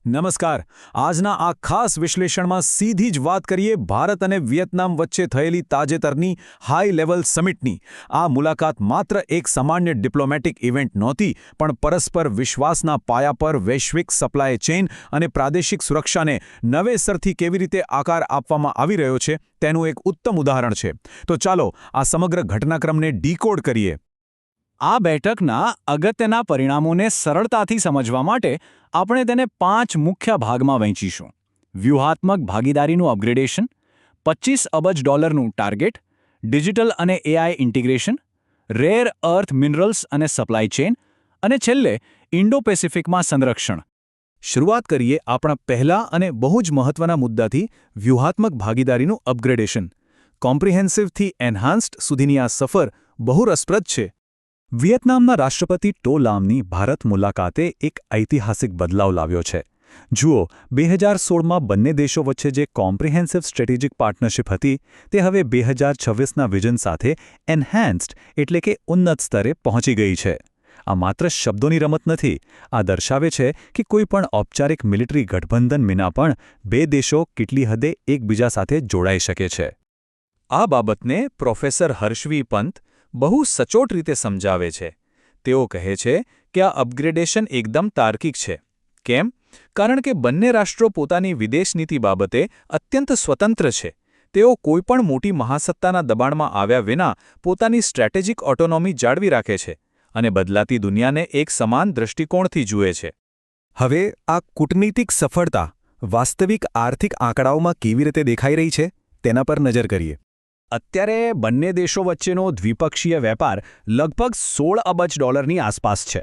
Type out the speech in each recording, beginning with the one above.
નમસ્કાર. આજના આ ખાસ વિશ્લેષણમાં સીધી જ વાત કરીએ ભારત અને વિયેતનામ વચ્ચે થયેલી તાજેતરની હાઈ લેવલ સમિટની. આ મુલાકાત માત્ર એક સામાન્ય ડિપ્લોમેટિક ઇવેન્ટ નહોતી, પણ પરસ્પર વિશ્વાસના પાયા પર વૈશ્વિક સપ્લાય ચેઇન અને પ્રાદેશિક સુરક્ષાને નવેસરથી કેવી રીતે આકાર આપવામાં આવી રહ્યો છે તેનું એક ઉત્તમ ઉદાહરણ છે. તો ચાલો આ સમગ્ર ઘટનાક્રમને ડીકોડ કરીએ. આ બેઠકના અગત્યના પરિણામોને સરળતાથી સમજવા માટે આપણે તેને 5 મુખ્ય ભાગમાં વહેંચીશું. વ્યૂહાત્મક ભાગીદારીનું અપગ્રેડેશન, $25 અબજ ટાર્ગેટ, ડિજિટલ અને AI integration, rare earth minerals અને સપ્લાય ચેઇન, અને છેલ્લે ઇન્ડો પેસિફિકમાં સંરક્ષણ. શરૂઆત કરીએ આપણા પહેલા અને બહુ જ મહત્વના મુદ્દાથી, વ્યૂહાત્મક ભાગીદારીનું અપગ્રેડેશન. કોમ્પ્રિહેન્સિવથી એન્હાન્સ્ડ સુધીની આ સફર બહુ રસપ્રદ છે. વિયેતનામના રાષ્ટ્રપતિ ટો લામની ભારત મુલાકાતે એક ઐતિહાસિક બદલાવ લાવ્યો છે. જુઓ, 2016માં બંને દેશો વચ્ચે જે કોમ્પ્રિહેન્સિવ સ્ટ્રેટેજિક પાર્ટનરશિપ હતી તે હવે 2026ના વિઝન સાથે એન્હાન્સ્ડ એટલે કે ઉન્નત સ્તરે પહોંચી ગઈ છે. આ માત્ર શબ્દોની રમત નથી. આ દર્શાવે છે કે કોઈ પણ ઔપચારિક મિલિટરી ગઠબંધન વિના પણ બે દેશો કેટલી હદે એકબીજા સાથે જોડાઈ શકે છે. આ બાબતને પ્રોફેસર હર્ષવી પંત બહુ સચોટ રીતે સમજાવે છે. તેઓ કહે છે કે આ અપગ્રેડેશન એકદમ તાર્કિક છે. કેમ? કારણ કે બંને રાષ્ટ્રો પોતાની વિદેશ નીતિ બાબતે અત્યંત સ્વતંત્ર છે. તેઓ કોઈપણ મોટી મહાસત્તાના દબાણમાં આવ્યા વિના પોતાની સ્ટ્રેટેજિક ઓટોનોમી જાળવી રાખે છે અને બદલાતી દુનિયાને એક સમાન દૃષ્ટિકોણથી જુએ છે. હવે આ કૂટનીતિક સફળતા વાસ્તવિક આર્થિક આંકડાઓમાં કેવી રીતે દેખાઈ રહી છે તેના પર નજર કરીએ. અત્યારે બંને દેશો વચ્ચેનો દ્વિપક્ષીય વેપાર લગભગ $16 અબજની આસપાસ છે.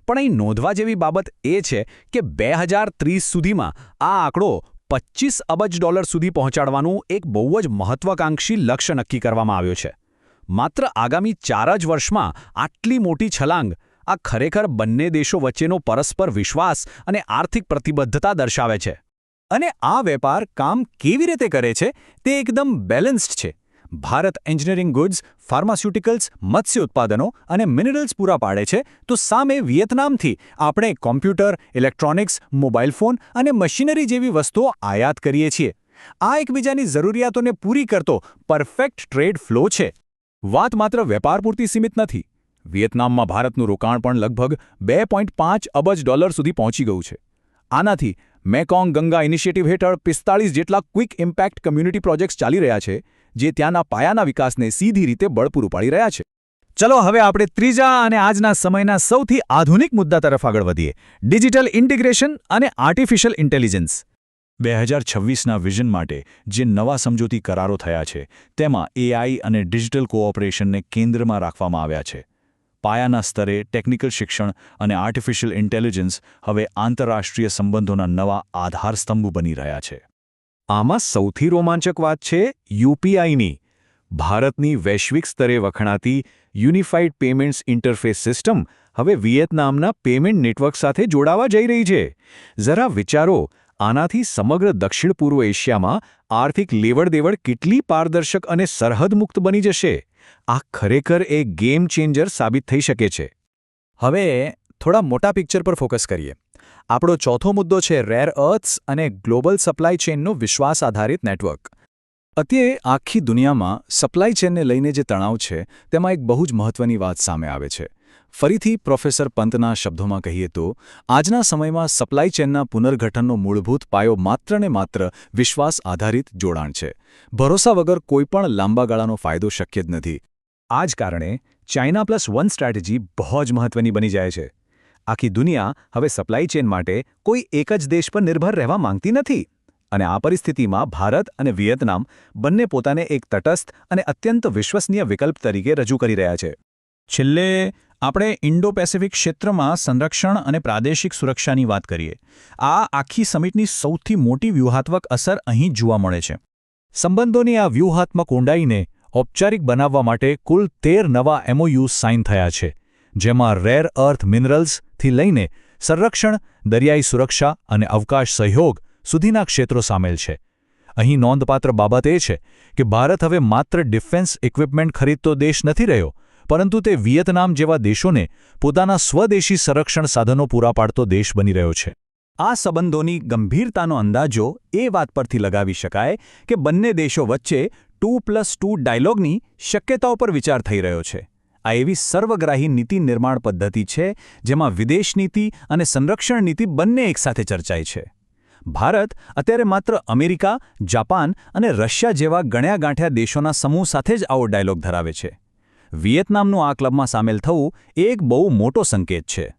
પણ અહીં નોંધવા જેવી બાબત એ છે કે 2030 સુધીમાં આ આંકડો $25 અબજ સુધી પહોંચાડવાનું એક બહુ જ મહત્વાકાંક્ષી લક્ષ્ય નક્કી કરવામાં આવ્યો છે. માત્ર આગામી 4 જ વર્ષમાં આટલી મોટી છલાંગ આ ખરેખર બંને દેશો વચ્ચેનો પરસ્પર વિશ્વાસ અને આર્થિક પ્રતિબદ્ધતા દર્શાવે છે. અને આ વેપાર કામ કેવી રીતે કરે છે તે એકદમ બેલેન્સ્ડ છે. ભારત એન્જિનિયરિંગ ગુડ્સ, ફાર્માસ્યુટિકલ્સ, મત્સ્ય ઉત્પાદનો અને મિનરલ્સ પૂરા પાડે છે, તો સામે વિયેતનામથી આપણે કોમ્પ્યુટર, ઇલેક્ટ્રોનિક્સ, મોબાઈલ ફોન અને મશીનરી જેવી વસ્તુઓ આયાત કરીએ છીએ. આ એકબીજાની જરૂરિયાતોને પૂરી કરતો પરફેક્ટ ટ્રેડ ફ્લો છે. વાત માત્ર વેપાર પૂરતી સીમિત નથી. વિયેતનામમાં ભારતનું રોકાણ પણ લગભગ $2.5 અબજ સુધી પહોંચી ગયું છે. આનાથી મેકોંગ ગંગા ઇનિશિયેટિવ હેઠળ 45 જેટલા ક્વિક ઇમ્પેક્ટ કમ્યુનિટી પ્રોજેક્ટ્સ ચાલી રહ્યા છે, જે ત્યાંના પાયાના વિકાસને સીધી રીતે બળ પૂરું પાડી રહ્યા છે. ચલો હવે આપણે ત્રીજા અને આજના સમયના સૌથી આધુનિક મુદ્દા તરફ આગળ વધીએ. ડિજિટલ ઇન્ટિગ્રેશન અને આર્ટિફિશિયલ ઇન્ટેલિજન્સ. 2026ના વિઝન માટે જે નવા સમજૂતી કરારો થયા છે તેમાં એઆઈ અને ડિજિટલ કોઓપરેશનને કેન્દ્રમાં રાખવામાં આવ્યા છે. પાયાના સ્તરે ટેકનિકલ શિક્ષણ અને આર્ટિફિશિયલ ઇન્ટેલિજન્સ હવે આંતરરાષ્ટ્રીય સંબંધોના નવા આધારસ્તંભ બની રહ્યા છે. આમાં સૌથી રોમાંચક વાત છે યુપીઆઈની. ભારતની વૈશ્વિક સ્તરે વખણાતી યુનિફાઇડ પેમેન્ટ્સ ઇન્ટરફેસ સિસ્ટમ હવે વિયેતનામના પેમેન્ટ નેટવર્ક સાથે જોડાવા જઈ રહી છે. જરા વિચારો, આનાથી સમગ્ર દક્ષિણ પૂર્વ એશિયામાં આર્થિક લેવડદેવડ કેટલી પારદર્શક અને સરહદમુક્ત બની જશે. આ ખરેખર એક ગેમ ચેન્જર સાબિત થઈ શકે છે. હવે થોડા મોટા પિક્ચર પર ફોકસ કરીએ. આપણો ચોથો મુદ્દો છે રેર અર્થ્સ અને ગ્લોબલ સપ્લાય ચેઇનનું વિશ્વાસ આધારિત નેટવર્ક. અત્યારે આખી દુનિયામાં સપ્લાય ચેઇનને લઈને જે તણાવ છે તેમાં એક બહુ જ મહત્વની વાત સામે આવે છે. ફરીથી પ્રોફેસર પંતના શબ્દોમાં કહીએ તો આજના સમયમાં સપ્લાય ચેઇનના પુનર્ગઠનનો મૂળભૂત પાયો માત્ર ને માત્ર વિશ્વાસ આધારિત જોડાણ છે. ભરોસા વગર કોઈપણ લાંબા ગાળાનો ફાયદો શક્ય જ નથી. આ જ કારણે ચાઇના +1 સ્ટ્રેટેજી બહુ જ મહત્વની બની જાય છે. આખી દુનિયા હવે સપ્લાય ચેઇન માટે કોઈ એક જ દેશ પર નિર્ભર રહેવા માંગતી નથી. અને આ પરિસ્થિતિમાં ભારત અને વિયેતનામ બંને પોતાને એક તટસ્થ અને અત્યંત વિશ્વસનીય વિકલ્પ તરીકે રજૂ કરી રહ્યા છે. છેલ્લે આપણે ઇન્ડો પેસિફિક ક્ષેત્રમાં સંરક્ષણ અને પ્રાદેશિક સુરક્ષાની વાત કરીએ. આ આખી સમિટની સૌથી મોટી વ્યૂહાત્મક અસર અહીં જોવા મળે છે. સંબંધોની આ વ્યૂહાત્મક ઊંડાઈને ઔપચારિક બનાવવા માટે કુલ 13 નવા MOU સાઇન થયા છે, જેમાં રેર અર્થ મિનરલ્સથી લઈને સંરક્ષણ, દરિયાઈ સુરક્ષા અને અવકાશ સહયોગ સુધીના ક્ષેત્રો સામેલ છે. અહીં નોંધપાત્ર બાબત એ છે કે ભારત હવે માત્ર ડિફેન્સ ઇક્વિપમેન્ટ ખરીદતો દેશ નથી રહ્યો, પરંતુ તે વિયેતનામ જેવા દેશોને પોતાના સ્વદેશી સંરક્ષણ સાધનો પૂરા પાડતો દેશ બની રહ્યો છે. આ સંબંધોની ગંભીરતાનો અંદાજો એ વાત પરથી લગાવી શકાય કે બંને દેશો વચ્ચે 2+2 ડાયલોગની શક્યતાઓ પર વિચાર થઈ રહ્યો છે. આ એવી સર્વગ્રાહી નીતિ નિર્માણ પદ્ધતિ છે જેમાં વિદેશ નીતિ અને સંરક્ષણ નીતિ બંને એકસાથે ચર્ચાય છે. ભારત અત્યારે માત્ર અમેરિકા, જાપાન અને રશિયા જેવા ગણ્યા ગાંઠ્યા દેશોના સમૂહ સાથે જ આવો ડાયલોગ ધરાવે છે. વિયેતનામનું આ ક્લબમાં સામેલ થવું એ એક બહુ મોટો સંકેત છે.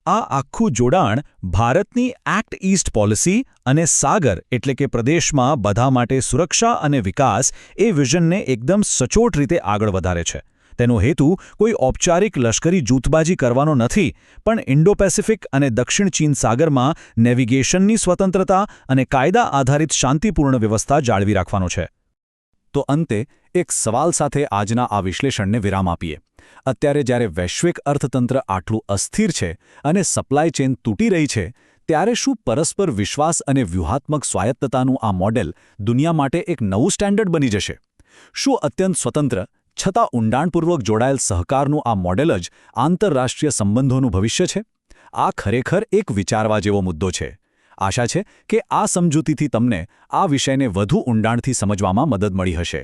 આ આખું જોડાણ ભારતની એક્ટ ઈસ્ટ પોલિસી અને સાગર એટલે કે પ્રદેશમાં બધા માટે સુરક્ષા અને વિકાસ એ વિઝનને એકદમ સચોટ રીતે આગળ વધારે છે. તેનો હેતુ કોઈ ઔપચારિક લશ્કરી જૂથબાજી કરવાનો નથી, પણ ઇન્ડો પેસિફિક અને દક્ષિણ ચીન સાગરમાં નેવિગેશનની સ્વતંત્રતા અને કાયદા આધારિત શાંતિપૂર્ણ વ્યવસ્થા જાળવી રાખવાનો છે. તો અંતે એક સવાલ સાથે આજના આ વિશ્લેષણને વિરામ આપીએ. અત્યારે જ્યારે વૈશ્વિક અર્થતંત્ર આટલું અસ્થિર છે અને સપ્લાય ચેન તૂટી રહી છે, ત્યારે શું પરસ્પર વિશ્વાસ અને વ્યૂહાત્મક સ્વાયત્તતાનું આ મોડેલ દુનિયા માટે એક નવું સ્ટેન્ડર્ડ બની જશે? શું અત્યંત સ્વતંત્ર છતાં ઊંડાણપૂર્વક જોડાયેલ સહકારનું આ મોડેલ જ આંતરરાષ્ટ્રીય સંબંધોનું ભવિષ્ય છે? આ ખરેખર એક વિચારવા જેવો મુદ્દો છે. આશા છે કે આ સમજૂતીથી તમને આ વિષયને વધુ ઊંડાણથી સમજવામાં મદદ મળી હશે.